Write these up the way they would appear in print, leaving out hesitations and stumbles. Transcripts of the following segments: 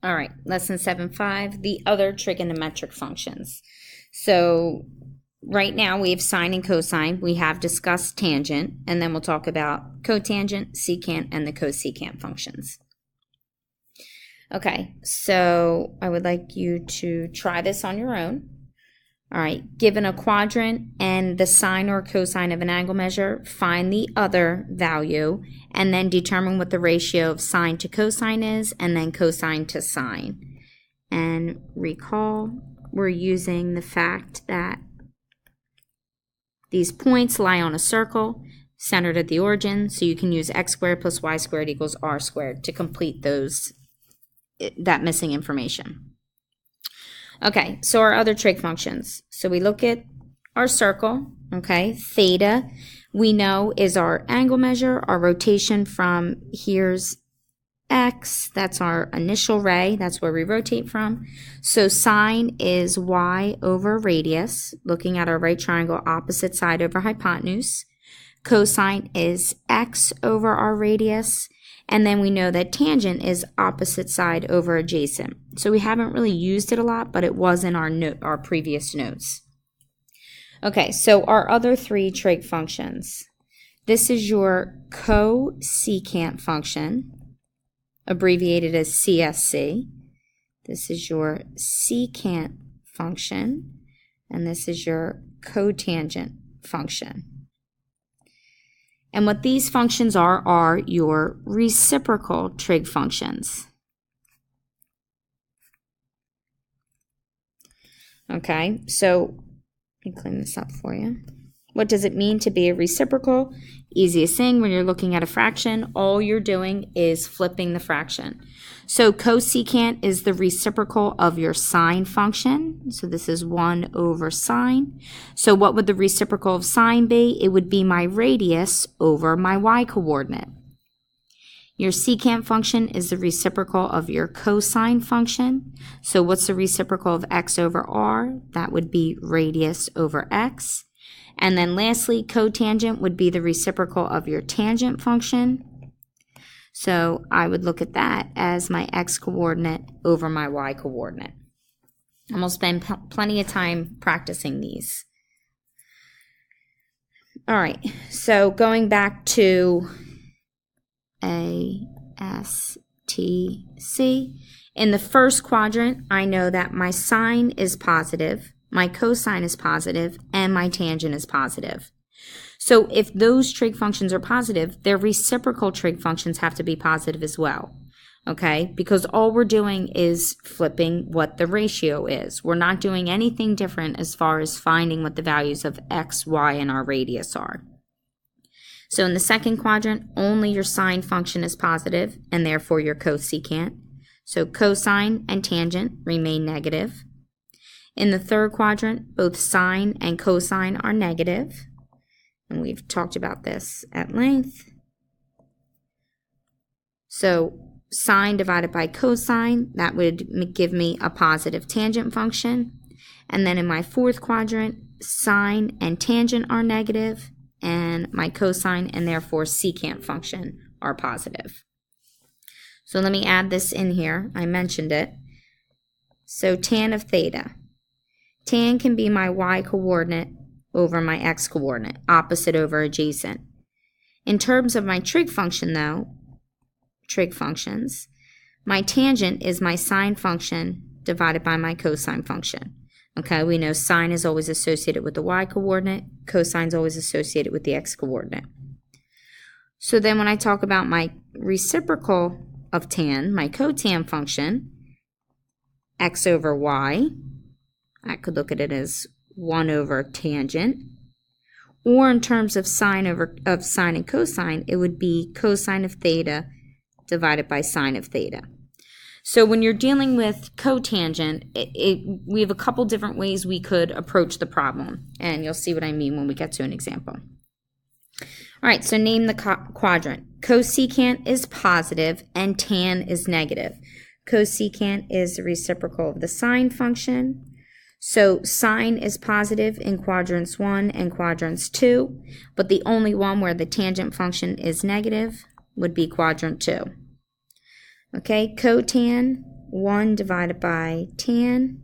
All right, lesson 7.5, the other trigonometric functions. So right now we have sine and cosine. We have discussed tangent, and then we'll talk about cotangent, secant, and the cosecant functions. Okay, so I would like you to try this on your own. All right, given a quadrant and the sine or cosine of an angle measure, find the other value and then determine what the ratio of sine to cosine is and then cosine to sine. And recall, we're using the fact that these points lie on a circle centered at the origin, so you can use x squared plus y squared equals r squared to complete that missing information. Okay, so our other trig functions. So we look at our circle, okay, theta, we know is our angle measure, our rotation from here's x, that's our initial ray, that's where we rotate from. So sine is y over radius, looking at our right triangle, opposite side over hypotenuse. Cosine is x over our radius. And then we know that tangent is opposite side over adjacent. So we haven't really used it a lot, but it was in our previous notes. Okay, so our other three trig functions. This is your cosecant function, abbreviated as CSC. This is your secant function, and this is your cotangent function. And what these functions are your reciprocal trig functions. Okay, so let me clean this up for you. What does it mean to be a reciprocal? Easiest thing, when you're looking at a fraction, all you're doing is flipping the fraction. So cosecant is the reciprocal of your sine function. So this is 1 over sine. So what would the reciprocal of sine be? It would be my radius over my y-coordinate. Your secant function is the reciprocal of your cosine function. So what's the reciprocal of x over r? That would be radius over x. And then lastly, cotangent would be the reciprocal of your tangent function. So I would look at that as my x-coordinate over my y-coordinate. And we'll spend plenty of time practicing these. All right, so going back to A, S, T, C. In the first quadrant, I know that my sine is positive, my cosine is positive, and my tangent is positive. So if those trig functions are positive, their reciprocal trig functions have to be positive as well, okay? Because all we're doing is flipping what the ratio is. We're not doing anything different as far as finding what the values of x, y, and our radius are. So in the second quadrant, only your sine function is positive, and therefore your cosecant. So cosine and tangent remain negative. In the third quadrant, both sine and cosine are negative. And we've talked about this at length. So sine divided by cosine, that would give me a positive tangent function. And then in my fourth quadrant, sine and tangent are negative, and my cosine and therefore secant function are positive. So let me add this in here. I mentioned it. So tan of theta. Tan can be my y-coordinate over my x-coordinate, opposite over adjacent. In terms of my trig function though, trig functions, my tangent is my sine function divided by my cosine function. Okay, we know sine is always associated with the y-coordinate, cosine is always associated with the x-coordinate. So then when I talk about my reciprocal of tan, my cotan function, x over y, I could look at it as 1 over tangent, or in terms of sine and cosine, it would be cosine of theta divided by sine of theta. So when you're dealing with cotangent, we have a couple different ways we could approach the problem, and you'll see what I mean when we get to an example. All right, so name the quadrant. Cosecant is positive and tan is negative. Cosecant is the reciprocal of the sine function. So sine is positive in quadrants 1 and quadrants 2, but the only one where the tangent function is negative would be quadrant 2. Okay, cotan 1 divided by tan,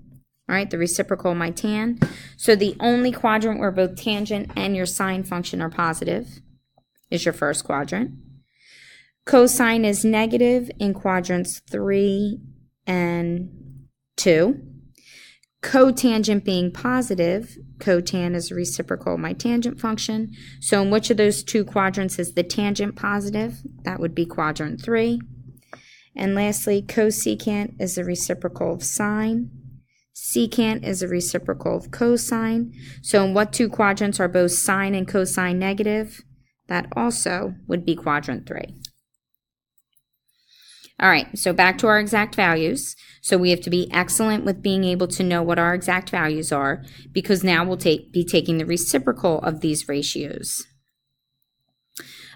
all right, the reciprocal of my tan. So the only quadrant where both tangent and your sine function are positive is your first quadrant. Cosine is negative in quadrants 3 and 2. Cotangent being positive, cotan is a reciprocal of my tangent function. So in which of those two quadrants is the tangent positive? That would be quadrant 3. And lastly, cosecant is a reciprocal of sine. Secant is a reciprocal of cosine. So in what two quadrants are both sine and cosine negative? That also would be quadrant 3. All right, so back to our exact values. So we have to be excellent with being able to know what our exact values are, because now we'll be taking the reciprocal of these ratios.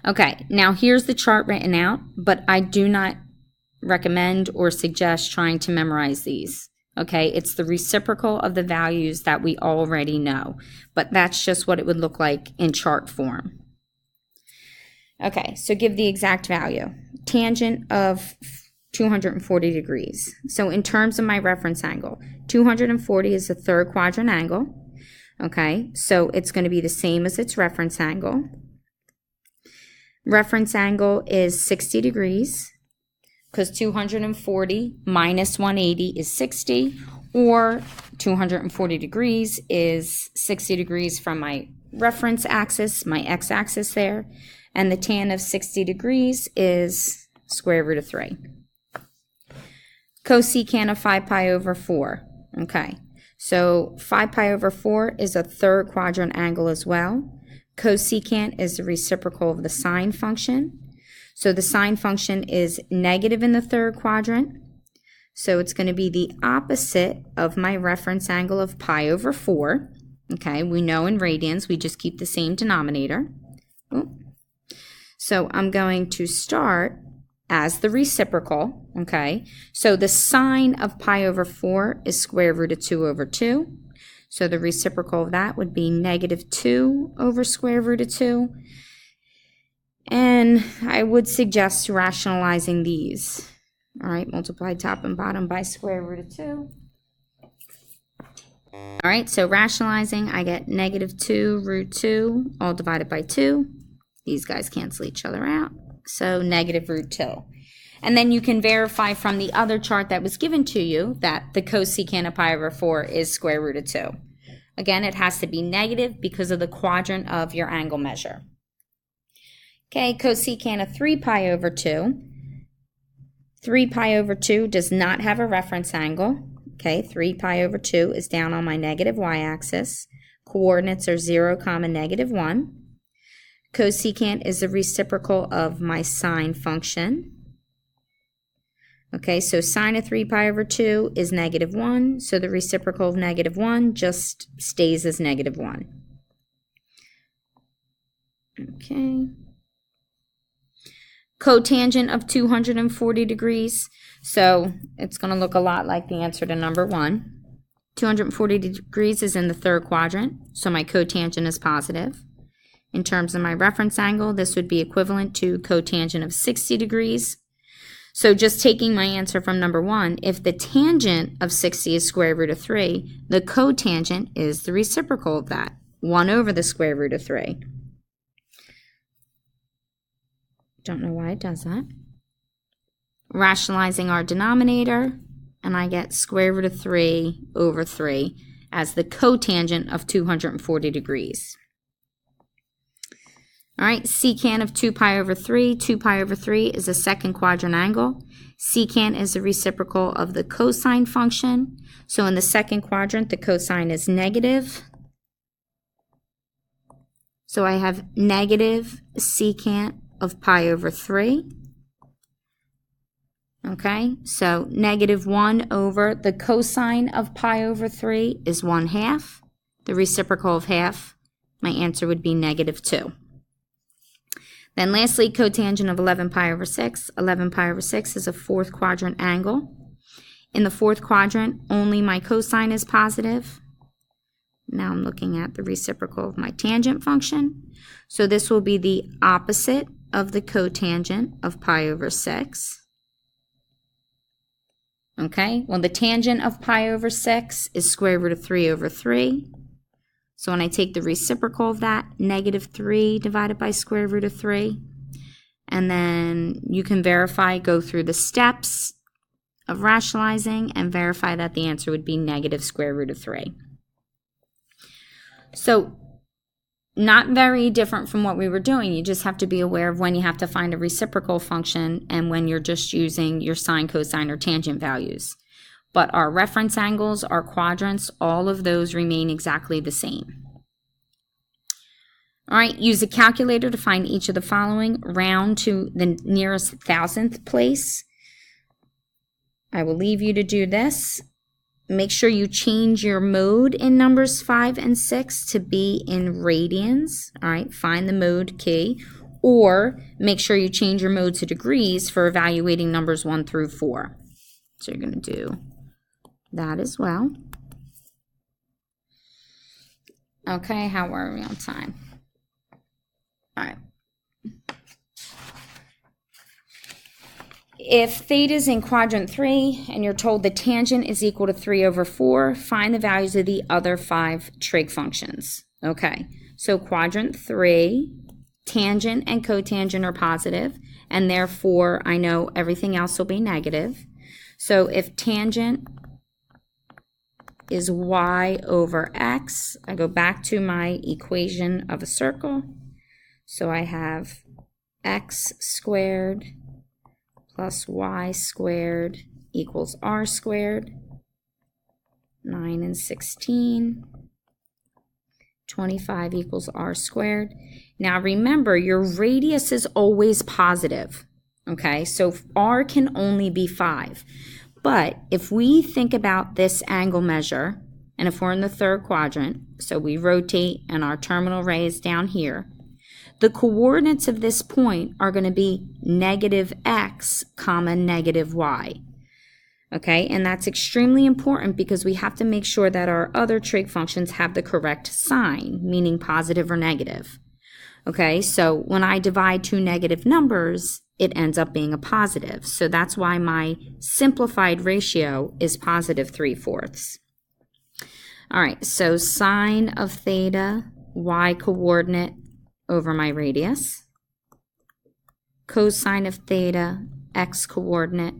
Okay, now here's the chart written out, but I do not recommend or suggest trying to memorize these. Okay, it's the reciprocal of the values that we already know, but that's just what it would look like in chart form. Okay, so give the exact value. Tangent of 240 degrees. So in terms of my reference angle, 240 is the third quadrant angle. Okay, so it's going to be the same as its reference angle. Reference angle is 60 degrees, because 240 minus 180 is 60, or 240 degrees is 60 degrees from my reference axis, my x-axis there, and the tan of 60 degrees is square root of 3. Cosecant of 5 pi over 4. Okay, so 5 pi over 4 is a third quadrant angle as well. Cosecant is the reciprocal of the sine function. So the sine function is negative in the third quadrant. So it's going to be the opposite of my reference angle of pi over 4. Okay, we know in radians we just keep the same denominator. So I'm going to start as the reciprocal, okay? So the sine of pi over 4 is square root of 2 over 2. So the reciprocal of that would be negative 2 over square root of 2. And I would suggest rationalizing these. All right, multiply top and bottom by square root of 2. All right, so rationalizing, I get negative 2 root 2 all divided by 2. These guys cancel each other out. So negative root 2. And then you can verify from the other chart that was given to you that the cosecant of pi over 4 is square root of 2. Again, it has to be negative because of the quadrant of your angle measure. Okay, cosecant of 3 pi over 2. 3 pi over 2 does not have a reference angle. Okay, 3 pi over 2 is down on my negative y-axis. Coordinates are 0, negative 1. Cosecant is the reciprocal of my sine function. Okay, so sine of 3 pi over 2 is negative 1, so the reciprocal of negative 1 just stays as negative 1. Okay. Cotangent of 240 degrees, so it's going to look a lot like the answer to number 1. 240 degrees is in the third quadrant, so my cotangent is positive. In terms of my reference angle, this would be equivalent to cotangent of 60 degrees. So just taking my answer from number 1, if the tangent of 60 is square root of 3, the cotangent is the reciprocal of that, 1 over the square root of 3. Don't know why it does that. Rationalizing our denominator, and I get square root of 3 over 3 as the cotangent of 240 degrees. All right, secant of 2 pi over 3. 2 pi over 3 is a second quadrant angle. Secant is the reciprocal of the cosine function. So in the second quadrant, the cosine is negative. So I have negative secant of pi over 3. Okay, so negative 1 over the cosine of pi over 3 is 1/2. The reciprocal of half, my answer would be negative 2. Then lastly, cotangent of 11 pi over 6. 11 pi over 6 is a fourth quadrant angle. In the fourth quadrant, only my cosine is positive. Now I'm looking at the reciprocal of my tangent function. So this will be the opposite of the cotangent of pi over 6. Okay, well, the tangent of pi over 6 is square root of 3 over 3. So when I take the reciprocal of that, negative 3 divided by square root of 3. And then you can verify, go through the steps of rationalizing and verify that the answer would be negative square root of 3. So not very different from what we were doing. You just have to be aware of when you have to find a reciprocal function and when you're just using your sine, cosine, or tangent values. But our reference angles, our quadrants, all of those remain exactly the same. All right, use a calculator to find each of the following. Round to the nearest thousandth place. I will leave you to do this. Make sure you change your mode in numbers 5 and 6 to be in radians. All right, find the mode key. Or make sure you change your mode to degrees for evaluating numbers 1 through 4. So you're going to do that as well. Okay, how are we on time? All right. If theta is in quadrant 3 and you're told the tangent is equal to 3 over 4, find the values of the other 5 trig functions. Okay, so quadrant 3, tangent and cotangent are positive, and therefore I know everything else will be negative. So if tangent is y over x, I go back to my equation of a circle. So I have x squared plus y squared equals r squared, 9 and 16, 25 equals r squared. Now remember, your radius is always positive, okay? So r can only be 5. But if we think about this angle measure, and if we're in the third quadrant, so we rotate and our terminal ray is down here, the coordinates of this point are going to be negative x comma negative y. Okay, and that's extremely important because we have to make sure that our other trig functions have the correct sign, meaning positive or negative. Okay, so when I divide two negative numbers, it ends up being a positive. So that's why my simplified ratio is positive 3/4. All right, so sine of theta, y coordinate over my radius, cosine of theta, x coordinate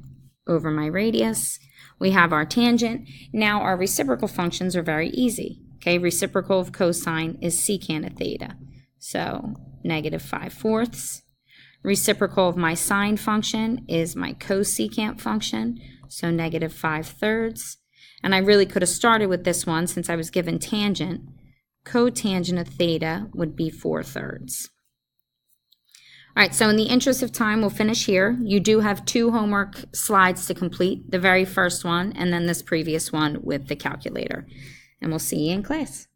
over my radius. We have our tangent. Now our reciprocal functions are very easy. Okay, reciprocal of cosine is secant of theta. So negative 5/4. Reciprocal of my sine function is my cosecant function. So negative 5/3. And I really could have started with this one since I was given tangent. Cotangent of theta would be 4/3. All right, so in the interest of time, we'll finish here. You do have 2 homework slides to complete, the very first one and then this previous one with the calculator. And we'll see you in class.